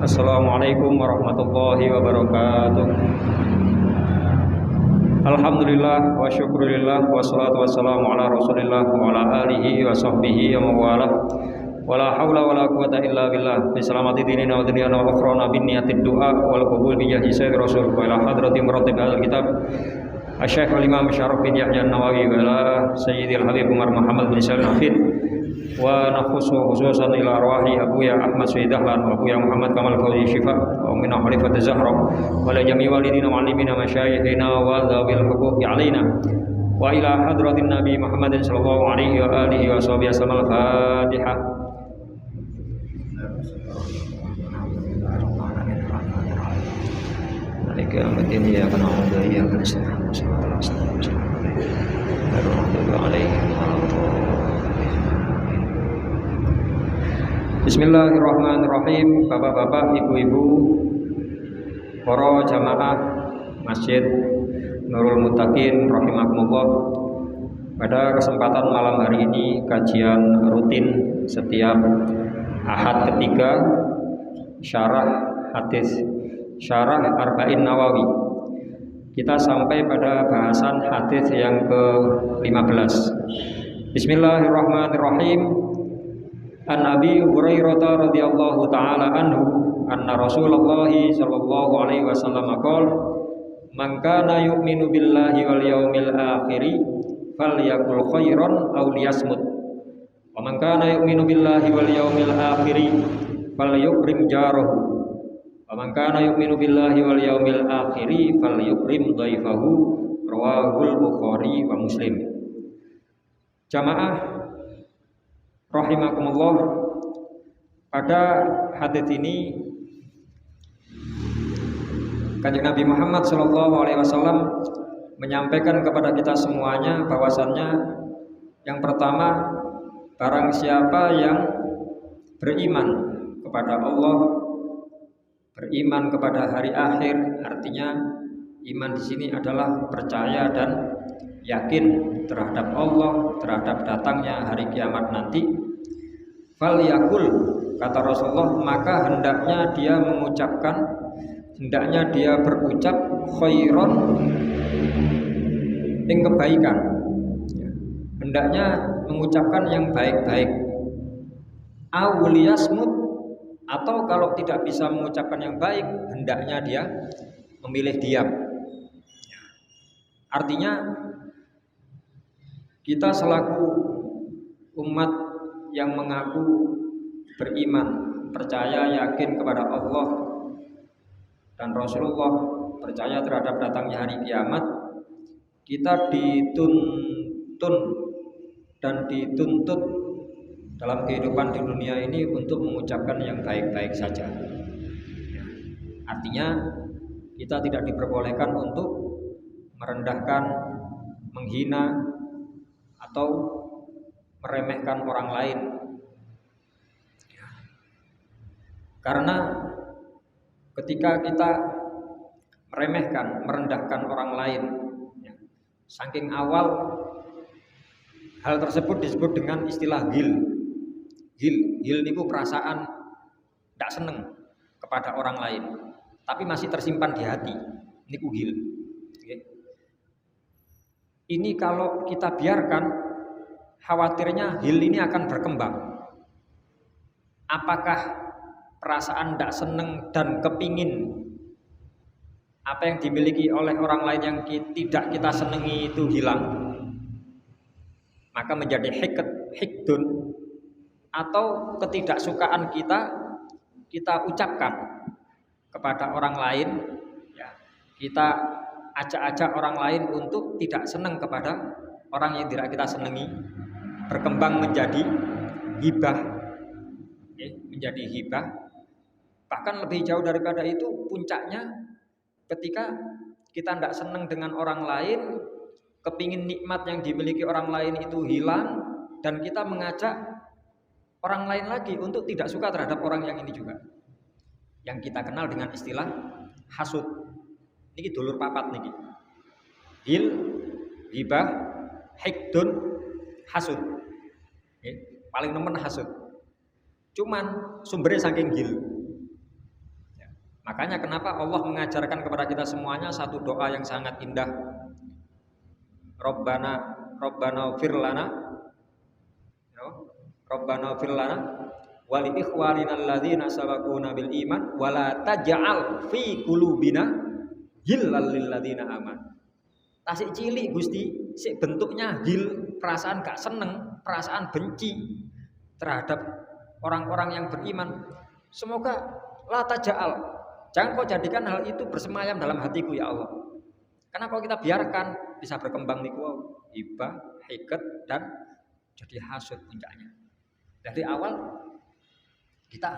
Assalamualaikum warahmatullahi wabarakatuh. Alhamdulillah wa syukurillah wassalatu wassalamu ala rasulillah wa ala alihi wa sahbihi wa mawalah. Wala hawla wala quwata illa billah. Bislamati dinina wa dunyana wa akhrana bin niyatid du'a wal qabul bi jahi sayyid rasul wa ila hadrati muratib al-kitab Asy-Syaikh al-Imam Syaraf bin Yahya an-Nawawi wa ila Sayyidil Habib Umar Muhammad bin Salim Hafid wa nakhusu khususan ila arwahi Abuya Ahmad Sayyid Dahlan wa Abuya Muhammad Kamal Fauzi Syifa wa min Khalifat Zahra wa la jami' walidina wa alimina masyayikhina wa dzawil huquqi alaina wa ila hadratin Nabi Muhammadin sallallahu alaihi wa alihi wa sahbihi wasallam. Al-Fatihah. Malika yaumiddin iyyaka na'budu wa iyyaka nasta'in ihdinas siratal mustaqim ghairil maghdubi 'alaihim waladdallin. Bismillahirrahmanirrahim. Bapak-bapak, ibu-ibu, para jamaah Masjid Nurul Muttaqin rahimakumullah. Pada kesempatan malam hari ini kajian rutin setiap Ahad ketiga syarah Arba'in Nawawi. Kita sampai pada bahasan hadis yang ke-15. Bismillahirrahmanirrahim. An Abi Hurairah radhiyallahu taala anhu anna Rasulullah sallallahu alaihi wasallam qala man kana yu'minu billahi wal yaumil akhir falyakul khairan aw liyasmut wa man kana yu'minu billahi wal yaumil akhir falyukrim jarahu wa man kana yu'minu billahi wal yaumil akhir falyukrim dhaifahu. Rawahul Bukhari wa Muslim. Jamaah rahimakumullah, pada hadits ini Kanjeng Nabi Muhammad sallallahu alaihi wasallam menyampaikan kepada kita semuanya bahwasannya yang pertama, barang siapa yang beriman kepada Allah, beriman kepada hari akhir, artinya iman di sini adalah percaya dan yakin terhadap Allah, terhadap datangnya hari kiamat nanti. Falyakul, kata Rasulullah, maka hendaknya dia mengucapkan, hendaknya dia berucap khairon, yang kebaikan, hendaknya mengucapkan yang baik-baik. Awliyasmut, atau kalau tidak bisa mengucapkan yang baik, hendaknya dia memilih diam. Artinya kita selaku umat yang mengaku beriman, percaya, yakin kepada Allah dan Rasulullah, percaya terhadap datangnya hari kiamat, kita dituntun dan dituntut dalam kehidupan di dunia ini untuk mengucapkan yang baik-baik saja. Artinya kita tidak diperbolehkan untuk merendahkan, menghina, atau meremehkan orang lain. Karena ketika kita meremehkan, merendahkan orang lain, saking awal hal tersebut disebut dengan istilah ghil. Ghil niku perasaan tidak seneng kepada orang lain, tapi masih tersimpan di hati. Niku ghil. Ini kalau kita biarkan, khawatirnya hil ini akan berkembang. Apakah perasaan tidak seneng dan kepingin apa yang dimiliki oleh orang lain yang tidak kita senangi itu hilang, maka menjadi hikdun, atau ketidaksukaan kita ucapkan kepada orang lain, ya, kita ajak-ajak orang lain untuk tidak senang kepada orang yang tidak kita senangi, berkembang menjadi hibah, menjadi hibah. Bahkan lebih jauh daripada itu, puncaknya ketika kita tidak senang dengan orang lain, kepingin nikmat yang dimiliki orang lain itu hilang, dan kita mengajak orang lain lagi untuk tidak suka terhadap orang yang ini juga, yang kita kenal dengan istilah hasud. Niki dulur papat niki. Hil, hibah, hikdun, hasud. Paling nemen hasud. Cuman sumbernya saking gil. Ya. Makanya kenapa Allah mengajarkan kepada kita semuanya satu doa yang sangat indah. Rabbana ighfir lana, Rabbana ighfir lana wa li ikhwanina alladzina sabaquna bil iman wa la taj'al fi qulubina ghillal lil ladzina amanu. Tasik cilik Gusti, sik bentuknya gil, perasaan gak seneng, perasaan benci terhadap orang-orang yang beriman. Semoga la taj'al, jangan kau jadikan hal itu bersemayam dalam hatiku ya Allah. Karena kalau kita biarkan bisa berkembang niku iba, hiket dan jadi hasud puncaknya. Dari awal kita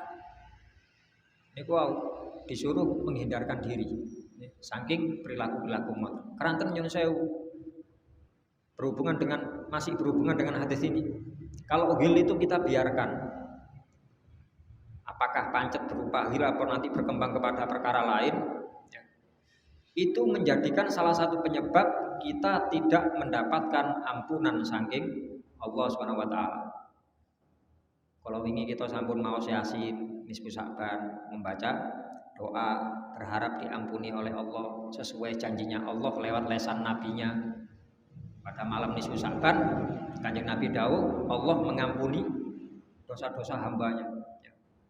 niku disuruh menghindarkan diri saking perilaku-perilaku motor. Keranten nyun sewu masih berhubungan dengan hadis ini. Kalau ghil itu kita biarkan, apakah pancet berupa ghil atau nanti berkembang kepada perkara lain, ya, itu menjadikan salah satu penyebab kita tidak mendapatkan ampunan saking Allah Subhanahu wa taala. Kalau ingin kita sampun maos Yasin, nisfu Sa'ban, membaca doa berharap diampuni oleh Allah sesuai janjinya Allah lewat lesan nabinya. Pada malam nisfu Sa'ban, Kanjeng Nabi dawuh, Allah mengampuni dosa-dosa hambanya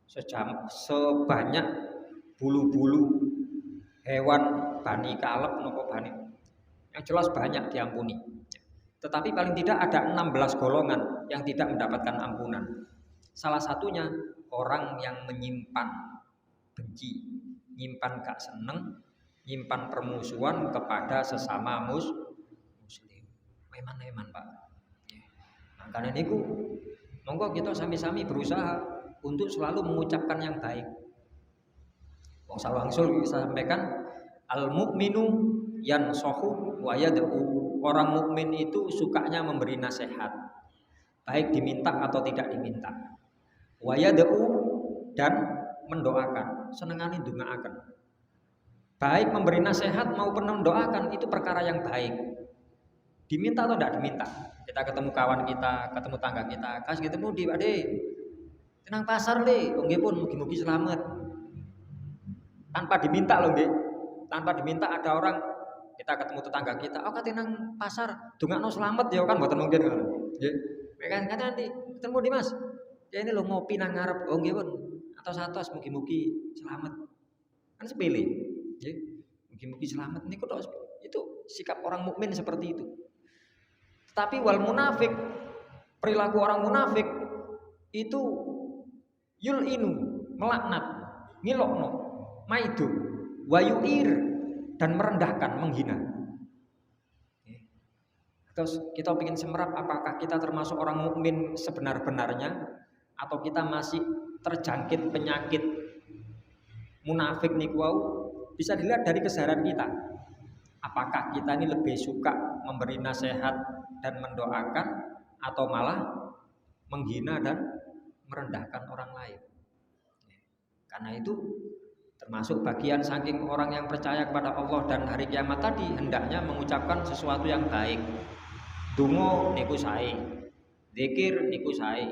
sebanyak bulu-bulu hewan Bani Kaleb nopo Bani, yang jelas banyak diampuni. Tetapi paling tidak ada 16 golongan yang tidak mendapatkan ampunan. Salah satunya orang yang menyimpan benci, nyimpan gak seneng, nyimpan permusuhan kepada sesama muslim. Eman Pak. Makanya niku monggo kita sami-sami berusaha untuk selalu mengucapkan yang baik. Wong salwangsul sampaikan al mukminu yansahu wa yad'u. Orang mukmin itu sukanya memberi nasihat, baik diminta atau tidak diminta. Wa yad'u, dan mendoakan, senengane ndongaaken. Baik memberi nasihat maupun mendoakan itu perkara yang baik. Diminta atau tidak diminta. Kita ketemu kawan kita, ketemu tangga kita, kas ketemu di Pak De, tenang pasar le, nggih pun mugi-mugi selamat. Tanpa diminta loh nggih. Tanpa diminta ada orang, kita ketemu tetangga kita, oh tenang pasar, dongakno selamat ya kan mboten mungkin kan. Nggih. Kan nanti ketemu di Mas. Ya ini lo ngopi nang ngarep, oh nggih pun. Atau satos mugi-mugi selamat. Kan sepele. Nggih. Mugi-mugi selamat niku tok. Itu sikap orang mukmin seperti itu. Tapi wal munafik, perilaku orang munafik itu yul'inu, melaknat, ngilokno, maidu, wayuir, dan merendahkan, menghina. Terus kita ingin semerap, apakah kita termasuk orang mukmin sebenar-benarnya atau kita masih terjangkit penyakit munafik niku wau? Bisa dilihat dari kesadaran kita. Apakah kita ini lebih suka memberi nasihat dan mendoakan atau malah menghina dan merendahkan orang lain? Karena itu termasuk bagian saking orang yang percaya kepada Allah dan hari kiamat tadi, hendaknya mengucapkan sesuatu yang baik. Dungo niku sae, zikir niku sae,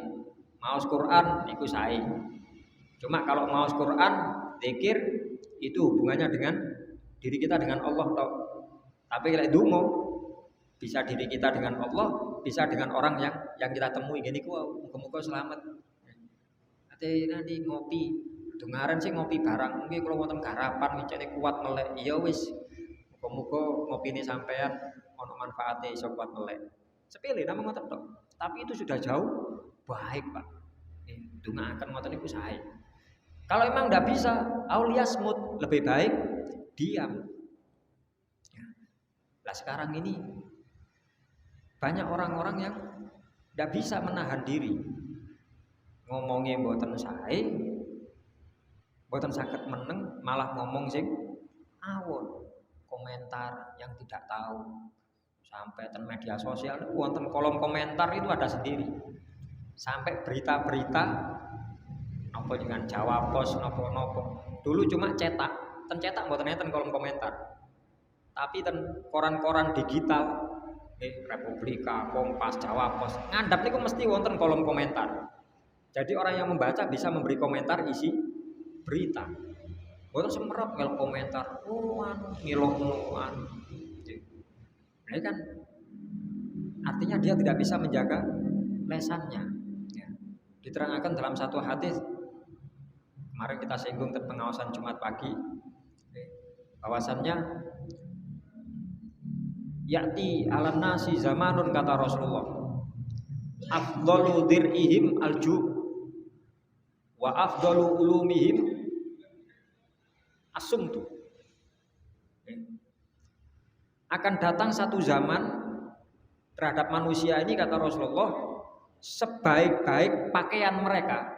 maos Quran niku sae. Cuma kalau maos Quran, zikir itu hubungannya dengan diri kita dengan Allah toh. Tapi kalau dungo bisa diri kita dengan Allah, bisa dengan orang yang kita temui. Gini ku muga-muga selamat. Nanti ngopi, dengaran sih ngopi barang. Mungkin kalau wonten garapan wicane kuat melek, iya wis. Muga-muga ngopine sampean ono manfaate iso kuat melek. Sepele namung ngoten tok. Tapi itu sudah jauh baik, Pak. Dongaaken ngoten niku sae. Kalau emang ndak bisa, auliasmut, lebih baik diam. Nah sekarang ini banyak orang-orang yang tidak bisa menahan diri, ngomongnya mboten sae, mboten saged meneng, malah ngomong sing awon, komentar yang tidak tahu, sampai ten media sosial, wonten kolom komentar itu ada sendiri, sampai berita-berita, nopo dengan Jawa Pos, nopo. Dulu cuma cetak, ten mboten enten kolom komentar. Tapi ten koran-koran digital, Republika, Kompas, Jawa Pos, ngandap niku mesti wonten kolom komentar. Jadi orang yang membaca bisa memberi komentar isi berita. Boten semerap ngel komentar, ngilok. Ini kan artinya dia tidak bisa menjaga lesannya. Ya. Diterangkan dalam satu hadis kemarin kita singgung tentang pengawasan Jumat pagi, bahwasannya ya'ti 'alan nasi zamanun, kata Rasulullah, afdalu dir'ihim alju wa afdalu ulumihim asumtu. Akan datang satu zaman terhadap manusia ini, kata Rasulullah, sebaik-baik pakaian mereka,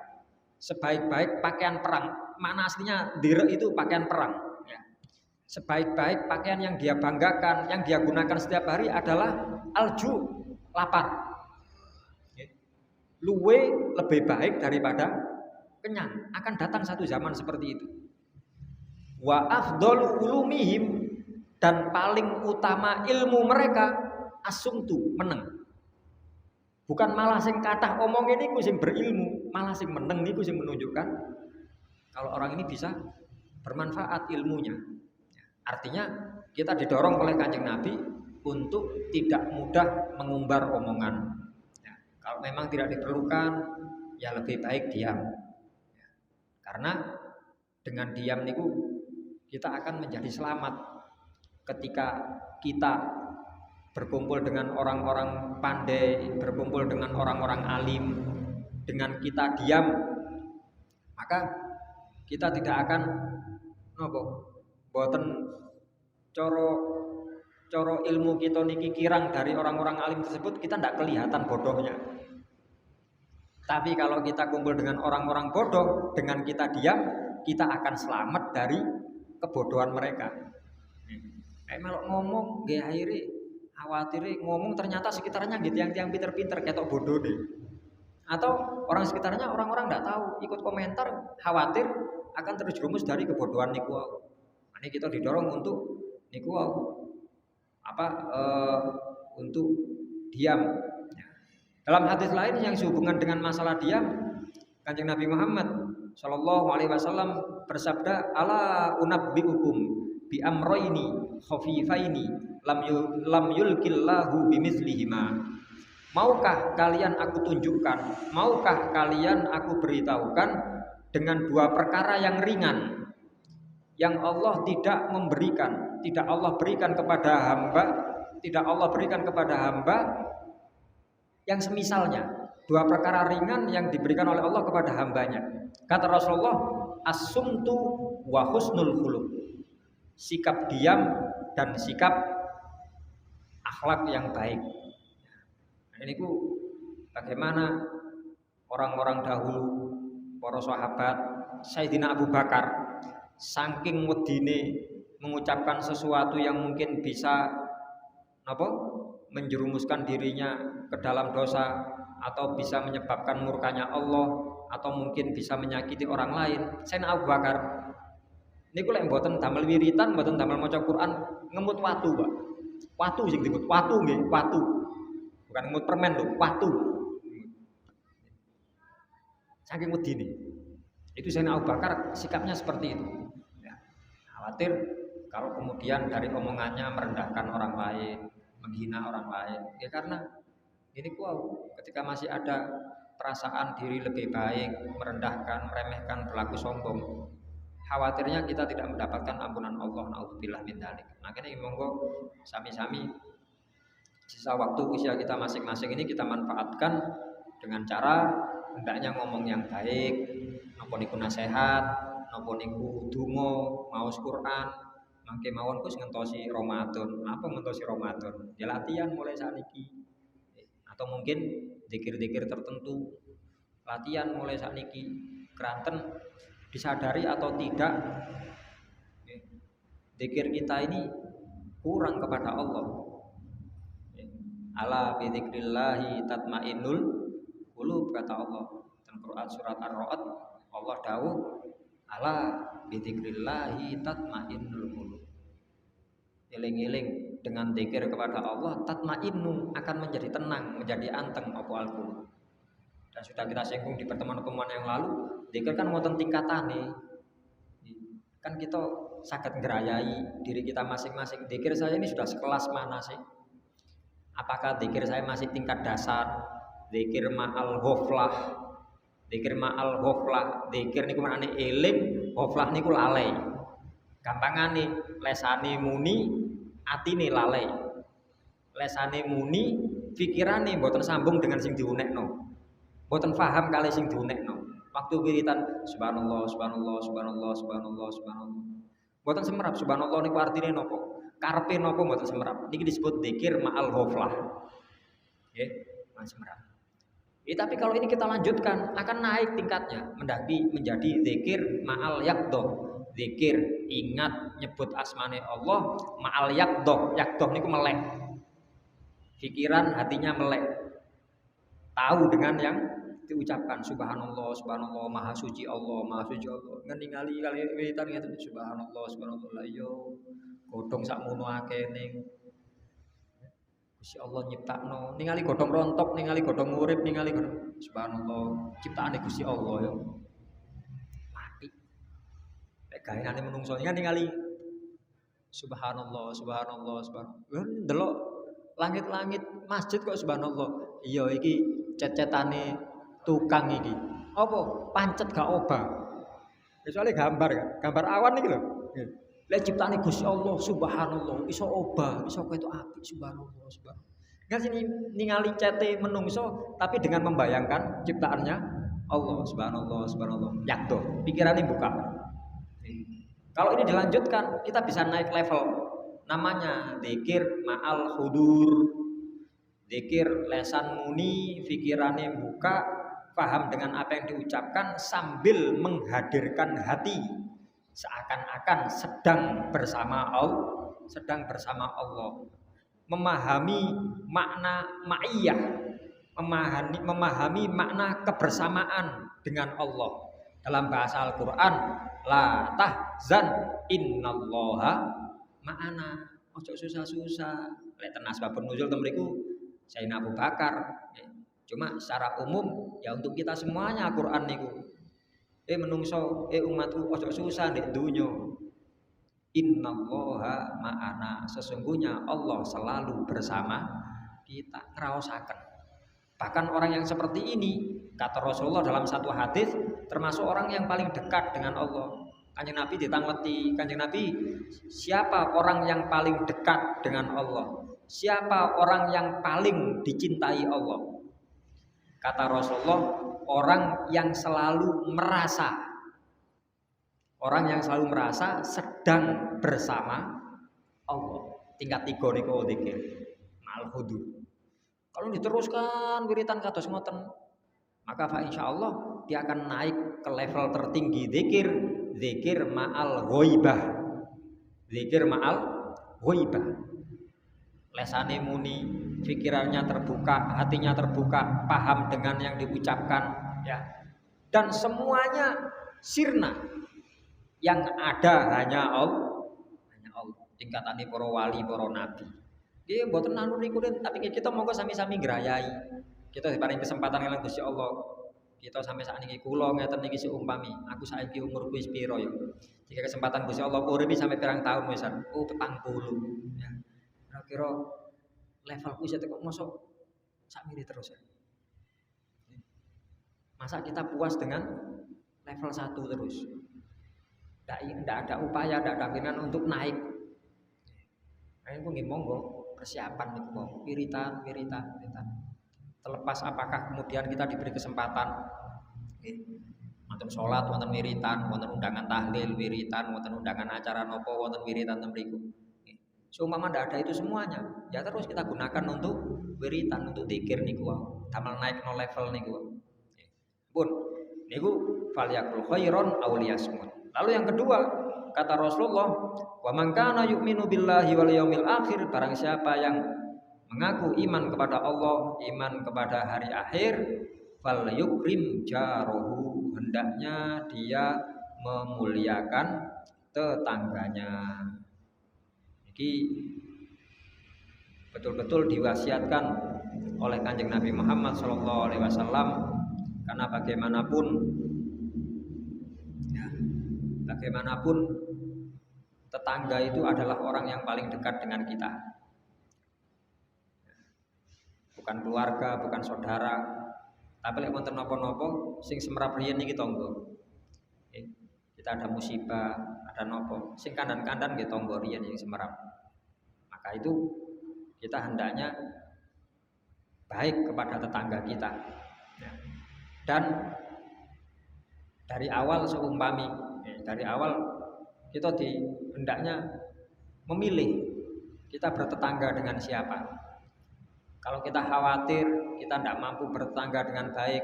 sebaik-baik pakaian perang. Mana aslinya dir itu pakaian perang. Sebaik-baik pakaian yang dia banggakan, yang dia gunakan setiap hari adalah alju, lapar. Luwe lebih baik daripada kenyang. Akan datang satu zaman seperti itu. Wa afdalu ulumihim, dan paling utama ilmu mereka asumtu, meneng. Bukan malah sing kathah omong ini ku sing berilmu, malah sing meneng niku sing menunjukkan kalau orang ini bisa bermanfaat ilmunya. Artinya kita didorong oleh Kanjeng Nabi untuk tidak mudah mengumbar omongan. Ya, kalau memang tidak diperlukan, ya lebih baik diam. Ya, karena dengan diam niku kita akan menjadi selamat ketika kita berkumpul dengan orang-orang pandai, berkumpul dengan orang-orang alim. Dengan kita diam, maka kita tidak akan boten coro ilmu kita niki kirang dari orang-orang alim tersebut, kita tidak kelihatan bodohnya. Tapi kalau kita kumpul dengan orang-orang bodoh, dengan kita diam, kita akan selamat dari kebodohan mereka. Melok ngomong, gak akhirnya khawatir ngomong ternyata sekitarnya gitu yang pinter-pinter ketok bodoh deh. Atau orang sekitarnya orang-orang tidak tahu, ikut komentar, khawatir akan terjerumus dari kebodohan niku. Ini kita didorong untuk niku untuk diam. Dalam hadis lain yang sehubungan dengan masalah diam, Kanjeng Nabi Muhammad Shallallahu Alaihi Wasallam bersabda, ala unabbiukum bi amroini khafifaini lam yulkillahu bimithlihima. Maukah kalian aku tunjukkan, maukah kalian aku beritahukan dengan dua perkara yang ringan yang Allah tidak memberikan, tidak Allah berikan kepada hamba, tidak Allah berikan kepada hamba yang semisalnya. Dua perkara ringan yang diberikan oleh Allah kepada hambanya. Kata Rasulullah, as-sumtu wa husnul khuluq. Sikap diam dan sikap akhlak yang baik. Ini ku bagaimana orang-orang dahulu, para sahabat, Sayyidina Abu Bakar, saking wedine mengucapkan sesuatu yang mungkin bisa menjerumuskan dirinya ke dalam dosa, atau bisa menyebabkan murkanya Allah, atau mungkin bisa menyakiti orang lain. Sayyidina Abu Bakar niku lek mboten damel wiritan, mboten damel maca Quran, ngemut watu, Pak. Watu sing disebut watu nggih, watu. Bukan ngemut permen lho, watu. Saking wedine. Itu Sayyidina Abu Bakar sikapnya seperti itu. Ya, khawatir kalau kemudian dari omongannya merendahkan orang lain, menghina orang lain. Ya karena ini ketika masih ada perasaan diri lebih baik, merendahkan, meremehkan, berlaku sombong, khawatirnya kita tidak mendapatkan ampunan Allah. Naudzubillah min dzalik. Makanya monggo sami-sami sisa waktu usia kita masing-masing ini kita manfaatkan dengan cara hendaknya ngomong yang baik, napa niku nasihat, napa niku donga, maos Quran, mangke mawon kus ngentosi Ramadan. Napa ngentosi Ramadan? Ya latihan mulai saniki. Atau mungkin zikir-zikir tertentu, latihan mulai saniki. Keranten disadari atau tidak, zikir kita ini kurang kepada Allah. Ala bi dzikrillahi tatmainnul qulub, kata Allah dalam Quran surat Ar-Ra'd. Allah dawuh, ala bi dzikrillahi tatmainnul qulub. Eling-eling dengan zikir kepada Allah, tatmainnu, akan menjadi tenang, menjadi anteng apa al-qulub. Dan sudah kita singgung di pertemuan-pertemuan yang lalu, zikir kan wonten tingkatane. Kan kita saged ngrayai diri kita masing-masing. Zikir saya ini sudah sekelas mana sih? Apakah zikir saya masih tingkat dasar? Zikir ma'al ghaflah. Zikir ma'al ghaflah. Zikir niku maknane eling, ghaflah niku lalai. Gampangane lesane muni, atine lalai. Lesane muni, pikirane mboten sambung dengan sing diunekno. Mboten paham kali sing diunekno. Waktu wiritan subhanallah, subhanallah, subhanallah, subhanallah, subhanallah. Mboten semerap subhanallah niku artine napa? Karepe napa mboten semerap. Niki disebut zikir ma'al ghaflah. Nggih, mboten semerap. Tapi kalau ini kita lanjutkan akan naik tingkatnya menjadi zikir ma'al yaqdha. Zikir ingat nyebut asmane Allah ma'al yaqdha. Yaqdha niku melek. Pikiran hatinya melek. Tahu dengan yang diucapkan subhanallah, subhanallah, maha suci Allah, maha suci Allah. Ningali kali witan ngeten subhanallah, subhanallah. La yo godhong sakmono akene. Gusti Allah nyiptakno, ningali godhong rontok, ningali godhong urip, ningali godhong subhanallah, ciptaane Gusti Allah ya. Mati. Lek gaweane menungso ningali subhanallah, subhanallah, subhanallah. Ndelok langit-langit masjid kok subhanallah. Iya iki cecetane tukang iki. Apa? Pancet gak obah. Soalnya gambar kan, gambar awan iki lho. Lek ciptaane Gusti Allah subhanallah, iso obah, iso ketok apik subhanallah, subhanallah. Nggak sini ningali cete menungso tapi dengan membayangkan ciptaannya Allah subhanallah, subhanallah. Yakdo, pikirannya buka. Kalau ini dilanjutkan, kita bisa naik level. Namanya zikir ma'al hudur. Zikir lesan muni, pikirannya buka, paham dengan apa yang diucapkan sambil menghadirkan hati. Seakan-akan sedang bersama Allah, memahami makna ma'iyah, memahami makna kebersamaan dengan Allah. Dalam bahasa Al-Quran, la tahzan innallaha ma'ana. Ojo susah-susah. Lek tenas babun nuzul temriku Sayyidina Abu Bakar. Cuma secara umum ya untuk kita semuanya Al-Quran niku. Menungso, umatku ojo susah ndek dunya. Innallaha ma'ana. Sesungguhnya Allah selalu bersama kita. Ngraosaken. Bahkan orang yang seperti ini, kata Rasulullah dalam satu hadis, termasuk orang yang paling dekat dengan Allah. Kanjeng Nabi ditangleti, Kanjeng Nabi, siapa orang yang paling dekat dengan Allah? Siapa orang yang paling dicintai Allah? Kata Rasulullah, orang yang selalu merasa sedang bersama Allah. Tingkat 3 niku zikir ma'al hudur. Kalau diteruskan wiritan kados ngoten, maka insyaallah dia akan naik ke level tertinggi zikir ma'al ghaibah. Zikir ma'al ghaibah. Lesane muni, pikirannya terbuka, hatinya terbuka, paham dengan yang diucapkan, ya. Dan semuanya sirna. Yang ada hanya Allah. Tingkatane para wali, para nabi. Nggih mboten anu niku tapi kita monggo sami-sami ngrayai. Kita diparing kesempatan kalian Gusti Allah. Kita sampai saat ini kula ngeten niki seumpami, aku saiki umurku wis pira ya. Jika kesempatan Gusti Allah urip sampai pirang tahun wisan? 40 ya. Kira-kira levelku wis kok mosok sakmene terus ya. Masa kita puas dengan level 1 terus? Tidak ada upaya, tidak ada keinginan untuk naik. Nah, ini nggih monggo persiapan niku mau wiritan. Terlepas apakah kemudian kita diberi kesempatan wonten salat, wonten wiritan, wonten undangan tahlil wiritan, wonten undangan acara nopo, wonten wiritan temriku. Seumpama tidak ada itu semuanya, ya terus kita gunakan untuk wiritan, untuk zikir niku damel naik no level niku. Pun niku falyakul khairon aw liyasmut. Lalu yang kedua, kata Rasulullah, wa man kana yu'minu billahi wal yaumil akhir, barang siapa yang mengaku iman kepada Allah, iman kepada hari akhir, fal yukrim jarohu, hendaknya dia memuliakan tetangganya. Jadi betul-betul diwasiatkan oleh Kanjeng Nabi Muhammad SAW Karena bagaimanapun tetangga itu adalah orang yang paling dekat dengan kita. Bukan keluarga, bukan saudara, tapi lek wonten napa-napa sing semerap riyen niki tangga. Kita ada musibah, ada nopo, sing kandan-kandan nggih tangga riyen sing semerap. Maka itu kita hendaknya baik kepada tetangga kita. Dan dari awal dari awal kita hendaknya memilih kita bertetangga dengan siapa. Kalau kita khawatir kita tidak mampu bertetangga dengan baik,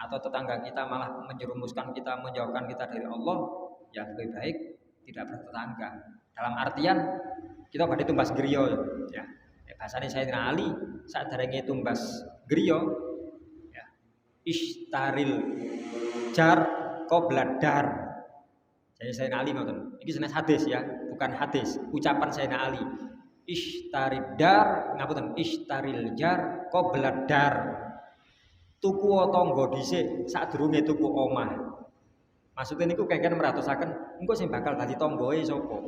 atau tetangga kita malah menjerumuskan kita, menjauhkan kita dari Allah, ya lebih baik tidak bertetangga. Dalam artian kita pada tumbas griya ya. Bahasane Sayyidina Ali saat derenge tumbas griya ya, istaril jar qabla dar. Jadi Sayyidina Ali ngoten. Iki jenis hadis ya, bukan hadis, ucapan Sayyidina Ali. Ishtaril jar qabla dar. Tuku tangga dhisik sadurunge tuku omah. Maksudnya niku kengken meratosaken engko sing bakal dadi tanggae sapa.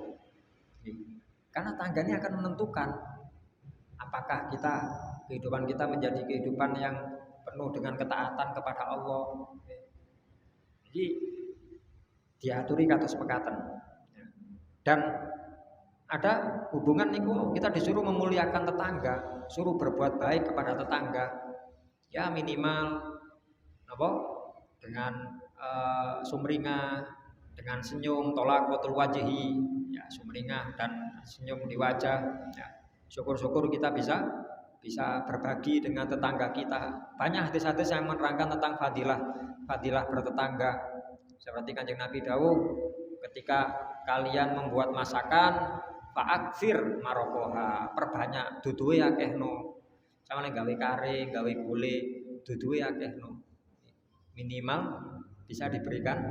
Karena tangganya akan menentukan apakah kehidupan kita menjadi kehidupan yang penuh dengan ketaatan kepada Allah. Jadi diaturi kados mekaten. Dan ada hubungan niku kita disuruh memuliakan tetangga, suruh berbuat baik kepada tetangga. Ya minimal apa? Dengan sumringah, dengan senyum, tolaqatul wajhi, ya sumringah dan senyum di wajah. Ya, syukur-syukur kita bisa berbagi dengan tetangga kita. Banyak hadis-hadis yang menerangkan tentang fadilah bertetangga. Seperti Kanjeng Nabi dawuh, ketika kalian membuat masakan, fa'akfir marokoha, perbanyak duduhe akehno. Sama gawe kare, gawe gule, duduhe akehno. Minimal bisa diberikan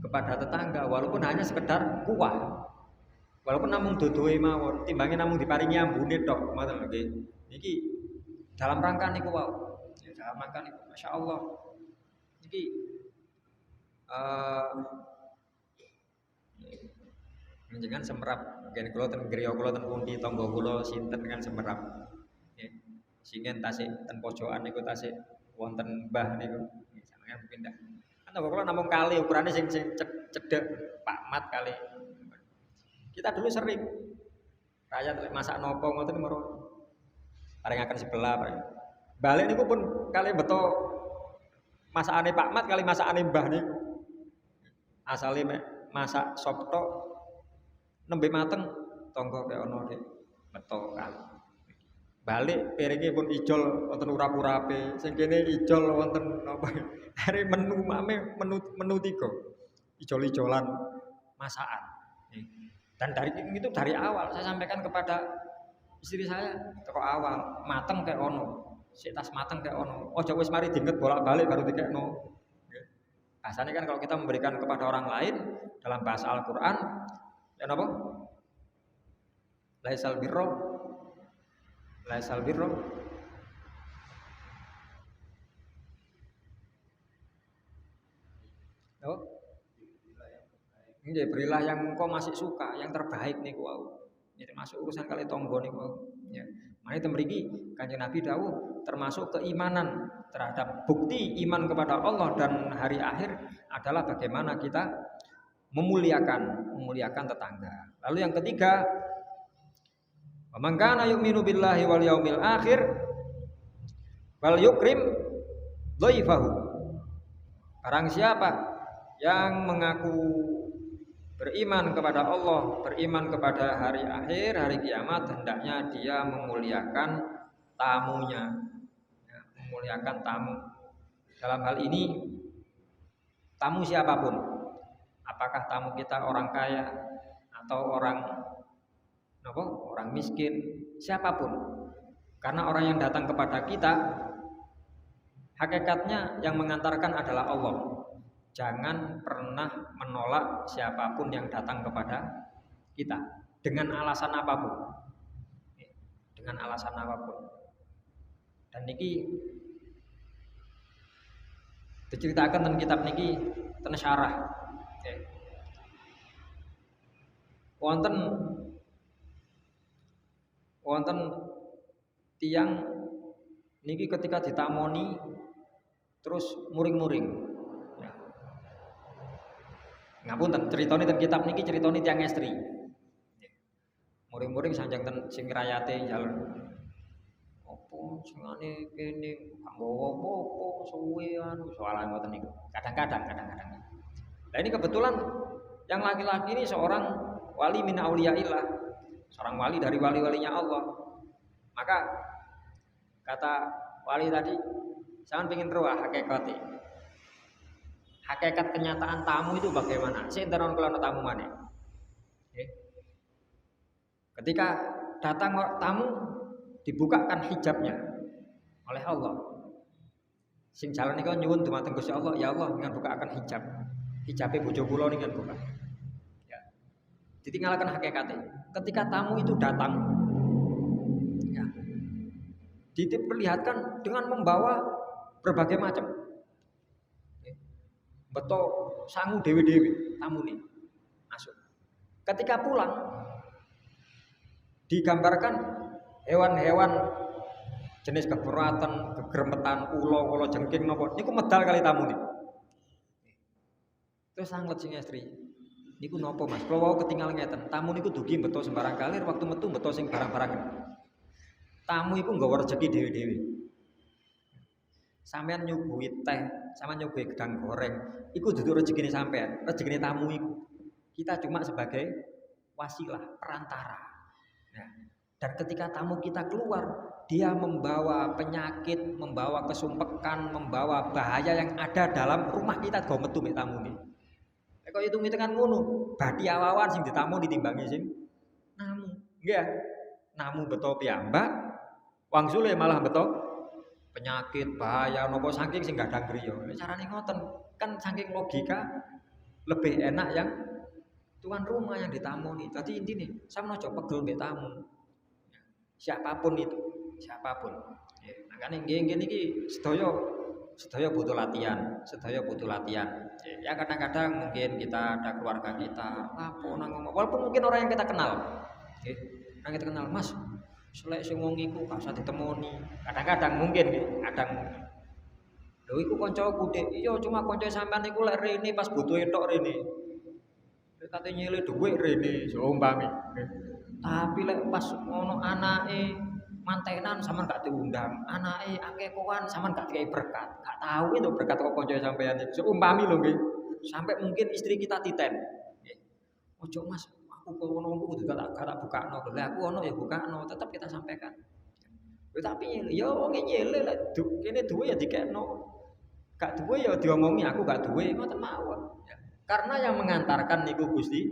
kepada tetangga walaupun hanya sekedar kuah. Walaupun namung duduhe mawon, timbangnya namung diparingi ambune tok, ngoten lho nggih. Niki dalam rangka niku wae. Ya, dalam rangka niku masyaallah. Niki menjenengan semerap nggih kula ten griya kula ten pundi tangga kula sinten kan semerap. Nggih. Singen tasik ten pojokan niku tasik wonten mbah niku. Sampeyan pindah. Kan tangga kula namung kali ukurane sing cedhek Pak Mat kali. Kita dulu sering rakyat masak nopo ngoten maro paringaken sebelah paring. Balik niku pun kali beto masakane Pak Mat kali masakane mbah niku. Asale mek masak sop tok nembe mateng tangga kaya ana nek beto kali. Balik piringe pun ijol wonten urap-urape, sing kene ijol wonten napa. Hari menu 3. Ijol-ijolan masakan. Dan dari awal saya sampaikan kepada istri saya teko awal, mateng kayak ono. Sik tas mateng kayak ono. Ojo wis mari diinget bolak-balik baru dikekno. Bahasanya kan kalau kita memberikan kepada orang lain dalam bahasa Al-Qur'an ya napa? Laisal birro oh, nggih berilah yang engkau masih suka, yang terbaik niku wau. Ya termasuk urusan kali tangga niku wau. Ya. Mane mriki Kanjeng Nabi dawuh termasuk keimanan terhadap bukti iman kepada Allah dan hari akhir adalah bagaimana kita memuliakan tetangga. Lalu yang ketiga, man kana yu'minu billahi wal yaumil akhir wal yukrim dhaifahu. Barang siapa yang mengaku beriman kepada Allah, beriman kepada hari akhir, hari kiamat, hendaknya dia memuliakan tamunya. Ya, memuliakan tamu. Dalam hal ini tamu siapapun. Apakah tamu kita orang kaya atau orang miskin, siapapun. Karena orang yang datang kepada kita hakikatnya yang mengantarkan adalah Allah. Jangan pernah menolak siapapun yang datang kepada kita dengan alasan apapun. Dengan alasan apapun. Dan niki Diceritakan tentang kitab niki ten syarah. Okay. Wonten tiang niki ketika ditamoni terus muring-muring. Ya. Ngapunten ceritane ten kitab niki ceritane tiang estri. Muring-muring sanjang ten sing rayate jalan. Opo singane kene nggawa apa-apa suwe anu soalan ngoten niku. Kadang-kadang. Nah ini kebetulan yang laki-laki ini seorang wali min auliyaillah, seorang wali dari wali-walinya Allah. Maka kata wali tadi, jangan pengin roh hakikate. Hakikat kenyataan tamu itu bagaimana? Sinten kula tamu maneh. Ketika datang tamu dibukakan hijabnya oleh Allah. Sing jalan niku nyuwun dumateng Gusti Allah, ya Allah dengan bukakan hijab. Hijabe bojo kula niku buka. Ya. Ditinggalkan hakikate. Ketika tamu itu datang ya. Diperlihatkan dengan membawa berbagai macam. Beto sangu dewi-dewi tamu nih masuk. Ketika pulang digambarkan hewan-hewan jenis keberatan, kegermetan, ulo jengking napa niku medal kali tamu nih. Terus sanglet sing istri. Niku napa Mas? Kula wau ketinggal ngeten. Tamu niku dugi beto sembarang kalir waktu metu beto sing barang-barang. Tamu iku nggawa rezeki dhewe-dhewe. Sampeyan nyuguhi teh, sampeyan nyuguhi gedang goreng, iku dudu rezekine sampeyan, rezekine tamu iku. Kita cuma sebagai wasilah, perantara. Nah, dan ketika tamu kita keluar, dia membawa penyakit, membawa kesumpekan, membawa bahaya yang ada dalam rumah kita go metu mek tamu iki. Nek kok hitung-hitungan ngono, bathi awawan sing ditamu ditimbangi sing namu. Nggih. Namu beto piyambak, wangsule malah beto penyakit, bahaya nopo saking sing gadang griya. Carane ngoten, kan saking logika lebih enak yang tuan rumah yang ditamoni. Jadi intine sampeyan aja pegel mbek tamu. Siapapun itu, siapapun. Ya, makanya nggih niki sedaya butuh latihan, Ya kadang-kadang mungkin kita ada keluarga kita, lapo nang ngomong, walaupun mungkin orang yang kita kenal. Nggih, orang kita kenal, Mas, selek sing wong iku gak usah ditemoni. Kadang-kadang mungkin nggih, kadang mungkin. Lho iku kancaku, Dik. Iya, cuma kanca sampean iku lek rene pas butuh tok rene. Lek kate nyele dhuwit rene, umpami. Tapi lek pas ono anake mantenan sampean gak diundang, anake akeh kowan sampean gak dikai berkat. Gak tahu itu berkat kok kanca sampean iki. Seumpami lho nggih. Sampai mungkin istri kita titen. Nggih. Ojo Mas, aku kono kudu tak bukakno. Lah aku ono ya bukakno, tetap kita sampaikan. Tapi ya wong nyele lek kene duwe ya dikekno. Gak duwe ya diomongi aku gak duwe, ngoten mawon. Ya. Karena yang mengantarkan niku Gusti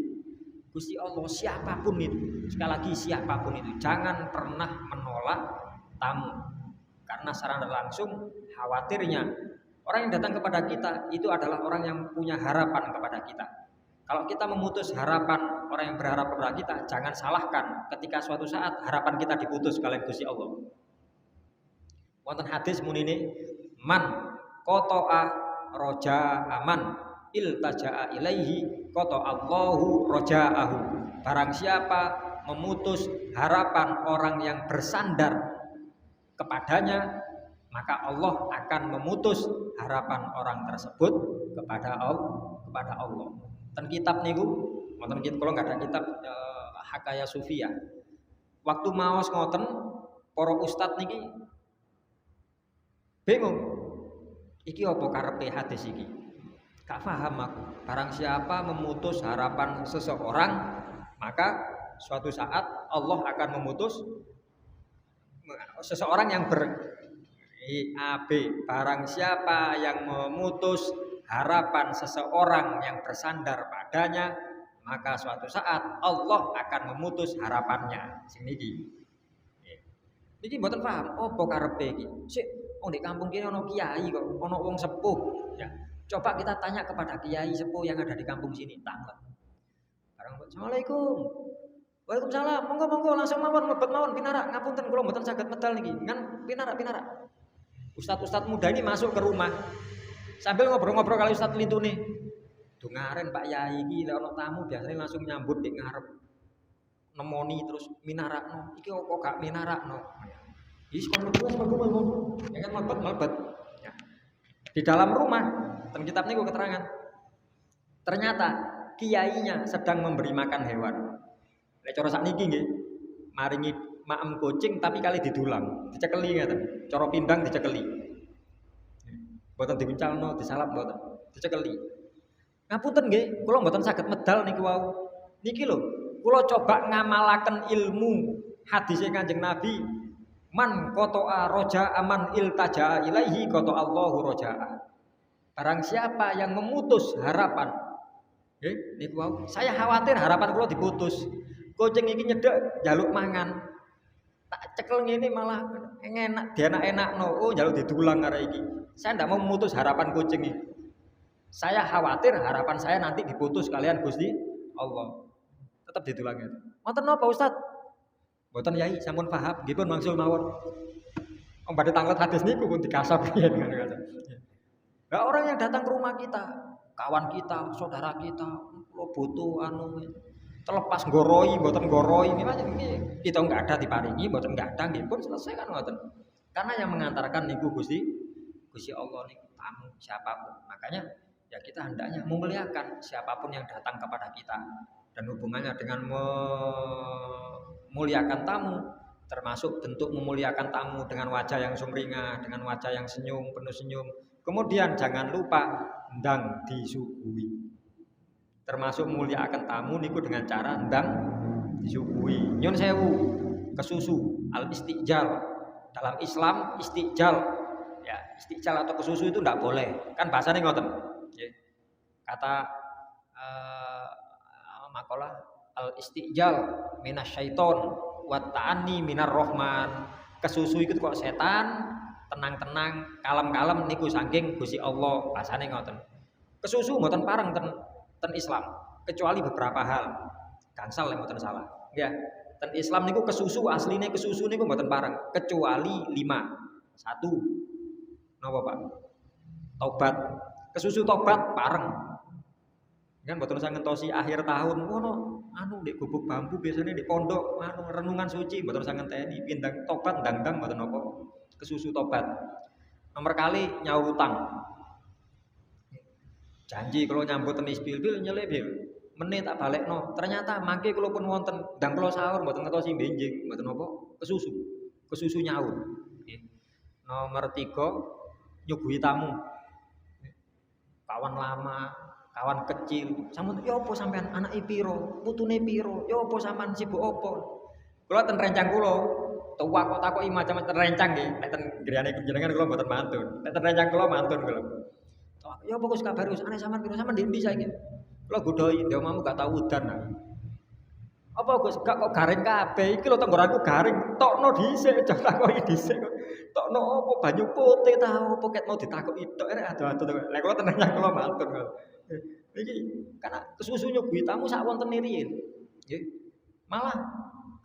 Allah, siapapun itu. Sekali lagi siapapun itu, jangan pernah menolak tamu. Karena secara langsung khawatirnya orang yang datang kepada kita itu adalah orang yang punya harapan kepada kita. Kalau kita memutus harapan orang yang berharap kepada kita, jangan salahkan ketika suatu saat harapan kita diputus kalian Gusti Allah. Wonten hadis munine man qata'a roja aman iltaja'a ilaihi qata Allahu raja'ahu. Barang siapa memutus harapan orang yang bersandar kepadanya, maka Allah akan memutus harapan orang tersebut kepada Allah. Ten kitab niku, wonten kitab kula enggak ada kitab Hakaya Sufiyah. Waktu maos ngoten para ustad niki bingung. Iki apa karepe hadis iki? Gak paham aku. Barang siapa memutus harapan seseorang, maka suatu saat Allah akan memutus seseorang yang AB. Barang siapa yang memutus harapan seseorang yang bersandar padanya, maka suatu saat Allah akan memutus harapannya. Sing niki. Niki mboten paham apa karepe iki. Sik, di kampung kene ana kiai kok, ana wong sepuh. Ya. Coba kita tanya kepada kiai sepuh yang ada di kampung sini, tanglet. Assalamualaikum. Waalaikumsalam. Monggo langsung mawon mlebet mawon pinarak. Ngapunten kula mboten saged medal niki. Kan pinarak. Ustaz-ustaz muda ini masuk ke rumah. Sambil ngobrol-ngobrol kali Ustaz lintune. Dungaren Pak Yai iki lek ana tamu biasanya langsung nyambut di ngarep. Nemoni terus minarakno. Iki kok gak minarakno. Wis kon mlebu. Ya kan mlebet. Ya. Di dalam rumah, ten kitab niku keterangan. Ternyata kiainya sedang memberi makan hewan. Lek cara sakniki nggih, maringi maem kucing tapi kali didulang, dicekeli ngeten. Cara pindang dicekeli. Mboten diuncalno, disalap mboten, dicekeli. Ngapunten nggih, kula mboten saged medal niku wau. Niki lho, kula coba ngamalaken ilmu hadise Kanjeng Nabi. Man qata'a raja'a man iltaja ilaihi qata'a Allahu raja'a. Barang siapa yang memutus harapan, niku wau. Saya khawatir harapan kula diputus. Kucing iki nyedek njaluk mangan. Tak cekel ngene malah enak, dienak-enakno. Oh, njaluk didulang arek iki. Saya ndak mau memutus harapan kucing iki. Saya khawatir harapan saya nanti diputus kalian Gusti Allah. Tetap didulang itu. Wonten napa Ustaz? Mboten Yai, sampun paham. Nggih pun mangsul mawon. Om badhe tanglet hadis niku pun dikasap yen ngono. Nah, orang yang datang ke rumah kita, kawan kita, saudara kita, lo butuh terlepas goroi, mboten goroi, ini kita enggak ada diparingi, mboten enggak ada, nggih pun selesai kan ngoten. Karena yang mengantarkan niku Gusti Allah niku tamu siapapun. Makanya ya kita hendaknya memuliakan siapapun yang datang kepada kita dan hubungannya dengan memuliakan tamu termasuk bentuk memuliakan tamu dengan wajah yang sumringah, dengan wajah yang senyum, penuh senyum. Kemudian jangan lupa ndang disuguhi. Termasuk muliakan tamu niku dengan cara ndang disuguhi. Nyun sewu, kesusu, al-istijal. Dalam Islam istijal, ya istijal atau kesusu itu tidak boleh. Kan bahasanya ngoten. Kata makalah al-istijal minasyaiton wa ta'anni minar rahman. Kesusu itu kok setan, tenang-tenang, kalem-kalem niku saking Gusti Allah. Bahasane ngoten. Kesusu mboten pareng ten Islam, kecuali beberapa hal. Gangsal yang mboten salah. Ya, ten Islam niku kesusu asline kesusu niku mboten pareng, kecuali 5. 1. Napa Pak? Tobat. Kesusu tobat pareng. Kan mboten usah ngentosi akhir tahun ngono. Di gubuk bambu biasanya di pondok renungan suci mboten usah ngenteni pindang tobat ndang-ndang mboten napa. Kesusu tobat. Nomor kali nyaur utang. Janji kalau nyambut tenis bil nyelip bil. Menit tak balekno. Ternyata mangke kula pun wonten ndang kula sahur mboten ngetosi benjing, mboten napa? Kesusu. Kesusu nyaur. Nomor 3 nyuguhi tamu. Kawan lama, kawan kecil. Sampun ya apa sampean anake piro? Putune piro? Ya apa sampean sibuk apa? Kula ten rencang kula tua kok takoki macam-macam rencang nggih. Nek ten griyane jenengan kula mboten mantun. Nek ten rencang kula mantun kula. Ya apa Gus kabar Gus? Ane sampean piro sampean ndi saiki? Kula godhoi, ndek omamu gak tau udan. Apa Gus gak kok garing kabeh iki lho tenggorokanku garing. Tokno dhisik aja takoki dhisik. Tokno apa banyu putih ta apa ket mau ditakoki tok rek ado-ado. Lah kula ten rencang kula mantun kok. Iki karena kesusu nyuguhi tamu sak wontene riyin. Nggih. Malah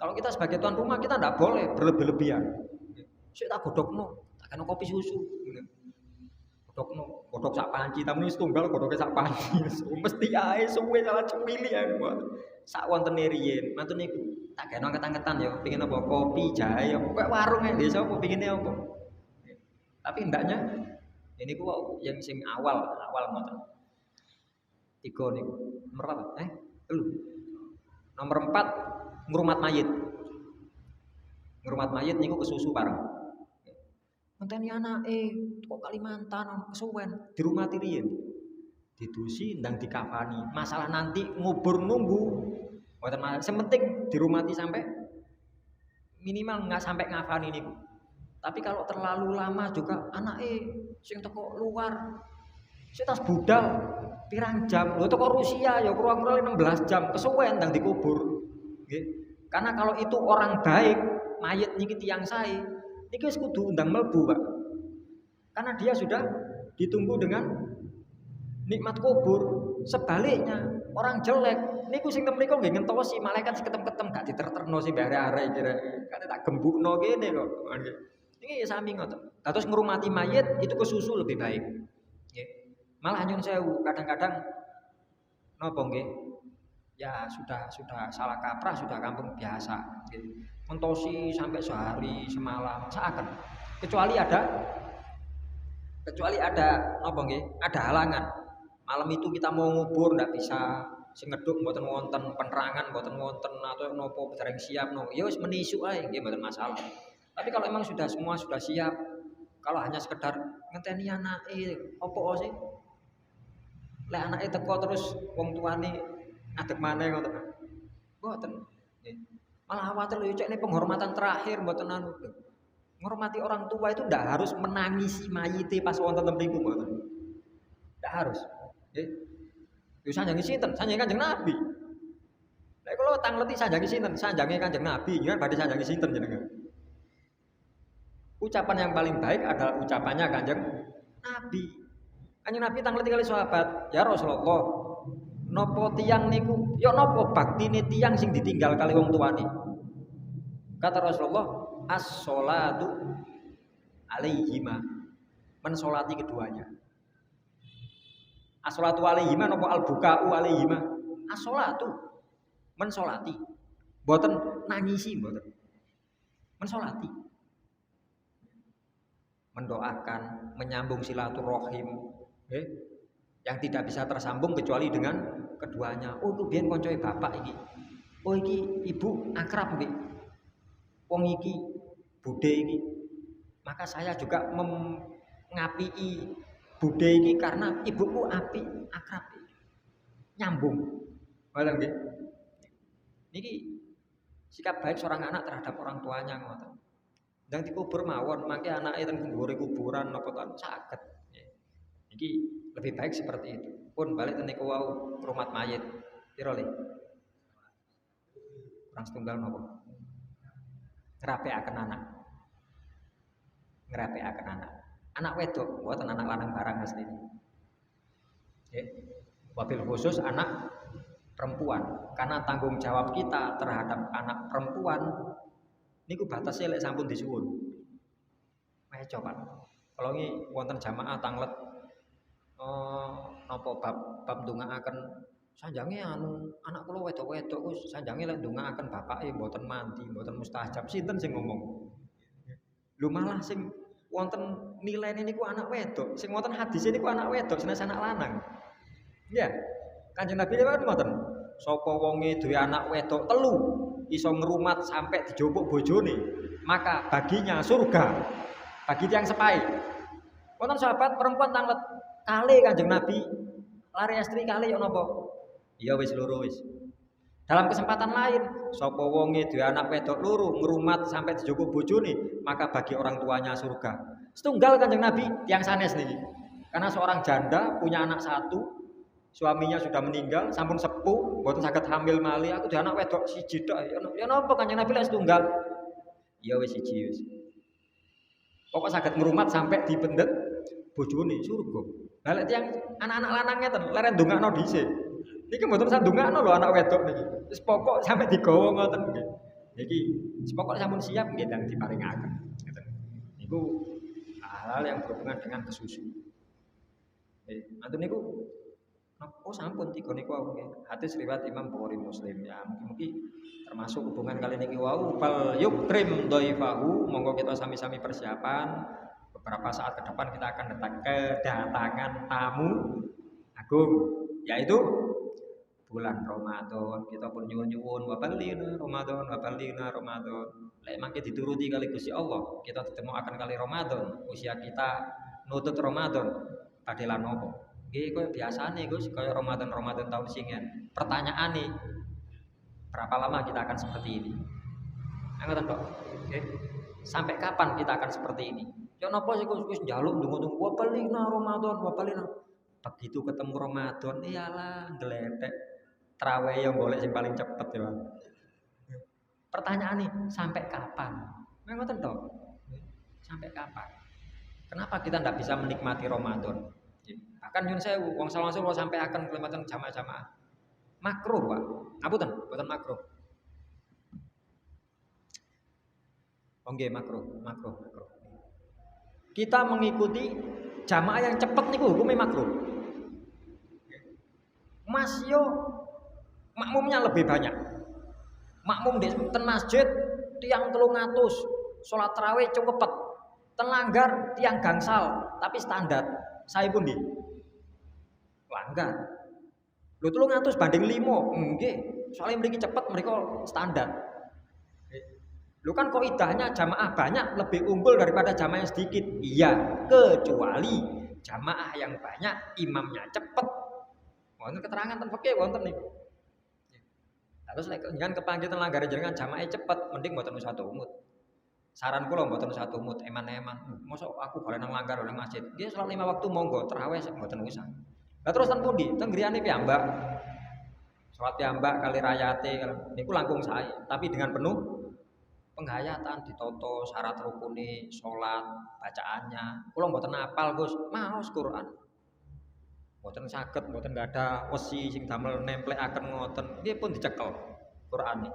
kalau kita sebagai tuan rumah kita tidak boleh berlebih-lebihan. Sik tak godhokno, tak kena kopi susu. Godhok sak panci, tamu wis tunggal godhoke sak panci. Mesti ae suwe salah cemili aku. Sak wontene riyin, mantun niku tak kena anget-angetan ya, pengin apa kopi, jahe, apa kok warung ae desa apa pengine apa. Tapi hendaknya ini ku yang sing awal ngoten. 3 niku. Nomor apa? Nomor 4 ngrumat mayit. Ngrumat mayit niku kesusu bareng. Ngenteni anake kok Kalimantan kesuwen dirumati riyin. Didusi ndang dikafani. Masalah nanti ngubur nunggu. Mboten masalah. Sing penting dirumati sampai minimal enggak sampai ngafani niku. Tapi kalau terlalu lama juga anake sing teko luar sing tas budal pirang jam. Lho teko Rusia ya kurang-kurang 16 jam kesuwen ndang dikubur. Nggih. Karena kalau itu orang baik, mayit niki tiyang sae, niki wis kudu undang mlebu, Pak. Karena dia sudah ditunggu dengan nikmat kubur. Sebaliknya, orang jelek niku sing temriko nggih ngentosi malaikat sing ketem-ketem gak diterterno sing bare-are kira. Kate tak gembukno kene kok. Nggih. Niki sami ngoten. Terus ngrumati mayit itu kesusu lebih baik. Nggih. Malah nyun sewu kadang-kadang napa nggih? Ya sudah salah kaprah, sudah kampung biasa. Mentosi sampai sehari semalam seakan. Kecuali ada napa nggih? Ada halangan. Malam itu kita mau ngubur ndak bisa. Sing ngeduk mboten wonten penerangan, mboten wonten atau nopo bareng siap no. Ya wis menisu ae nggih mboten masalah. Tapi kalau emang semua sudah siap, kalau hanya sekedar ngenteni anake opo sih? Lek anake teko terus wong tuane ngadeg maneh ngoten. Mboten. Nggih. Malah khawatir lho cek ini penghormatan terakhir mboten anu. Menghormati orang tua itu ndak harus menangisi mayite pas wonten mriku mboten. Ndak harus. Nggih. Yo sanjange sinten? Sanjange Kanjeng Nabi. Lek kula tangleti sanjange sinten? Sanjange Kanjeng Nabi, kan badhe sanjange sinten jenengan. Ucapan yang paling baik adalah ucapannya Kanjeng Nabi. Kanjeng Nabi tangleti kali sahabat, "Ya Rasulullah, napa tiyang niku, ya napa baktine tiyang sing ditinggal kali wong tuane?" Kata Rasulullah, "As-sholatu alaihima." Mensolati keduanya. As-sholatu alaihima napa al-buka'u alaihima? As-sholatu mensolati. Mboten nangisi mboten. Mensolati. Mendoakan, menyambung silaturahim, yang tidak bisa tersambung kecuali dengan keduanya. Oh, itu biyen koncoe bapak iki. Oh, iki ibu akrab nggih. Wong iki budhe iki. Maka saya juga mengapii budhe iki karena ibuku apik, akrab. Nyambung. Ngoten nggih. Niki sikap baik seorang anak terhadap orang tuanya ngoten. Dan dikubur mawon, mangke anake ten nggore kuburan napa ten saged. Iki lebih baik seperti itu. Pun balik ten niku wau rumat mayit. Piro le? Orang setunggal napa? Ngrapikaken anak. Ngrapikaken anak. Anak wedok, mboten anak lanang barang asli. Nggih. Wabil khusus anak perempuan, karena tanggung jawab kita terhadap anak perempuan niku batasnya lek sampun disuwun. Ayo coba. Kalau ini wonten jamaah tanglet napa bab ndongaaken sanjange anu anak kula wedok-wedok wis sanjange lek ndongaaken bapake mboten mandi, mboten mustajab. Sinten sing ngomong? Lho malah sing wonten nilene niku anak wedok, sing wonten hadise niku anak wedok senajan anak lanang. Ya. Kanjeng Nabi lewat mboten. Sapa wonge duwe anak wedok telu iso ngrumat sampai dijupuk bojone, maka baginya surga. Bagi tiyang sepai. Wonten sahabat perempuan tanglet kali Kanjeng Nabi lari istri kali yo napa? Iya wis loro wis. Dalam kesempatan lain, sapa wonge duwe anak wedok loro ngrumat sampai dijupuk bojone, maka bagi orang tuanya surga. Setunggal Kanjeng Nabi tiyang sanes niki. Karena seorang janda punya anak satu, suaminya sudah meninggal, sampun sepuh, mboten saged hamil malih, aku duwe anak wedok siji tok. Ya napa Kanjeng Nabi lek setunggal? Ya wis siji wis. Pokok saged ngrumat sampai dipendet bojone surga. Lah lek tiyang anak-anak lanang ngeten, leren ndongakno dhisik. Niki mboten usah ndongakno lho anak wedok niki. Wis pokok sampai digawa ngoten nggih. Niki wis pokok sampun siap nggih dan diparingaken. Ngeten. Niku hal-hal yang berhubungan dengan kesusu. Nanti niku oh sampun tiga niku wau nggih. Hadis riwayat Imam Bukhari Muslim ya. Mungkin termasuk hubungan kali niki wau fal yukrim dhaifahu, monggo kita sami-sami persiapan beberapa saat ke depan kita akan kedatangan tamu agung yaitu bulan Ramadan. Kita pun nyuwun-nyuwun wa ballina Ramadan. Lek mangke dituruti kali Gusti Allah, kita ditemu akan kali Ramadan. Usia kita nutut Ramadan badhe lan napa? Nggih koyo biasane Gus, koyo Ramadan tahun singen. Pertanyaan nih, berapa lama kita akan seperti ini? Ngoten kok. Nggih. Sampai kapan kita akan seperti ini? Ya napa sih Gus njaluk ndonga-ndonga wa balina. Begitu ketemu Ramadan, iyalah gledek. Traweh yang golek sing paling cepet ya. Pertanyaan nih, sampai kapan? Ngoten to. Sampai kapan? Kenapa kita tidak bisa menikmati Ramadan? Bahkan nyun sewu wong salawase kula sampai akan kelimatan jamaah-jamaah. Makruh, Pak. Ngapunten, mboten makruh. Oh nggih makruh. Kita mengikuti jamaah yang cepat niku hukumnya makruh. Mas yo makmumnya lebih banyak. Makmum di ten masjid tiang 300, sholat tarawih cepet. Ten langgar tiang gangsal, tapi standar. Saya pun di langgar. Lu 300 banding 5, nggih. Soalnya mriki cepet mereka standar. Lu kan kok idahnya jamaah banyak lebih unggul daripada jamaah yang sedikit. Iya, kecuali jamaah yang banyak imamnya cepet. Wonten keterangan ten fikih wonten niku. Terus lek jenengan kepanggih ten langgare jenengan jamaah cepet, mending mboten usah tumut. Saran kula mboten usah tumut, eman-eman. Mosok aku golek nang langgar nang masjid. Nggih salat 5 waktu monggo, tarawih mboten usah. Lah terus ten pundi? Ten griyane piyambak. Salat piyambak kali rayate niku langkung sae, tapi dengan penuh penghayatan ditoto syarat rukune salat, bacaannya. Kula mboten hafal, Gus. Maos Quran. Mboten saged, mboten gadah wesi sing damel nemplekaken ngoten. Nggih pun dicekel Qur'ane.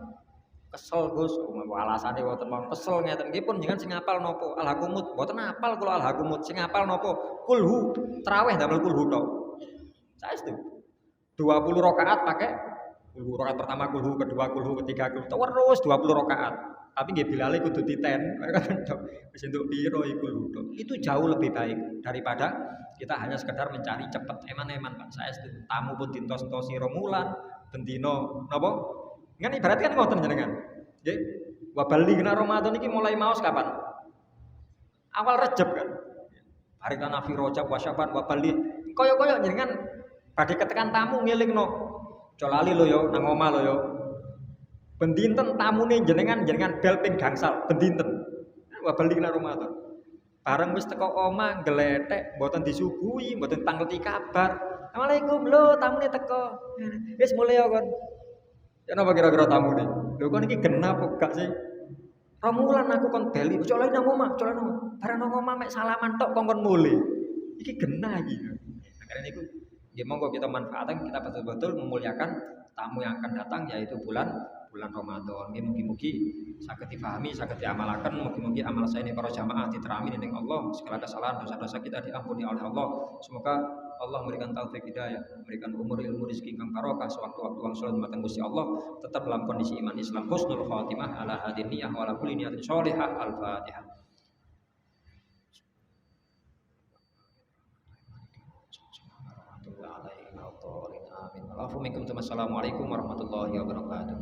Kesel Gus, alasane wonten mawon kesel ngeten. Nggih pun jenengan sing hafal napa? Al-Hakumut. Mboten hafal kula Al-Hakumut. Sing hafal napa? Kulhu. Tarawih damel kulhu tok. Saestu. 20 rakaat pakai kulhu. Rakaat pertama kulhu, kedua kulhu, ketiga kulhu. Terus 20 rakaat. Tapi nggih bilale kudu titen. Wis entuk piro iku lho. Itu jauh lebih baik daripada kita hanya sekedar mencari cepet eman-eman Pak. Saya tamu pun dintos-tosi romulan, bendino napa? Kan ibarat kan ngoten jenengan. Nggih. Wa baligna Ramadan iki mulai maos kapan? Awal Rejab kan. Hari kana fi Rajab wa Syaban wa bali. Kaya-kaya jenengan badhe ketekan tamu ngelingno. Aja lali lho ya nang omah lho ya. Bendinten tamune jenengan bel ping gangsal bendinten. Wa baligna Ramadan. Bareng wis teko omah ngletek mboten disuguhi, mboten tangleti kabar. Assalamualaikum lho tamune teko. Wis mulai ya kon. Ya napa kira-kira tamune? Lho kon iki genah apa gak sih? Romulan aku kon beli, ojo lali nang omah, ojo lali nang omah. Bareng nang omah mek salaman tok kon mulai. Iki genah iki. Akhirnya niku nggih monggo kita manfaatkan, kita betul-betul memuliakan tamu yang akan datang yaitu bulan Ramadan. Mugi-mugi saged difahami, saged diamalaken, mugi-mugi amal saya ini para jamaah diterami dening Allah, segala kesalahan dosa-dosa kita diampuni oleh Allah. Semoga Allah memberikan taufik hidayah, memberikan umur ilmu rezeki kang barokah sewaktu-waktu wang salat dumateng Gusti Allah, tetap dalam kondisi iman Islam, husnul khatimah ala hadin niyah wa ala kulli niyatin sholihah. Al-Fatihah. Assalamualaikum warahmatullahi wabarakatuh.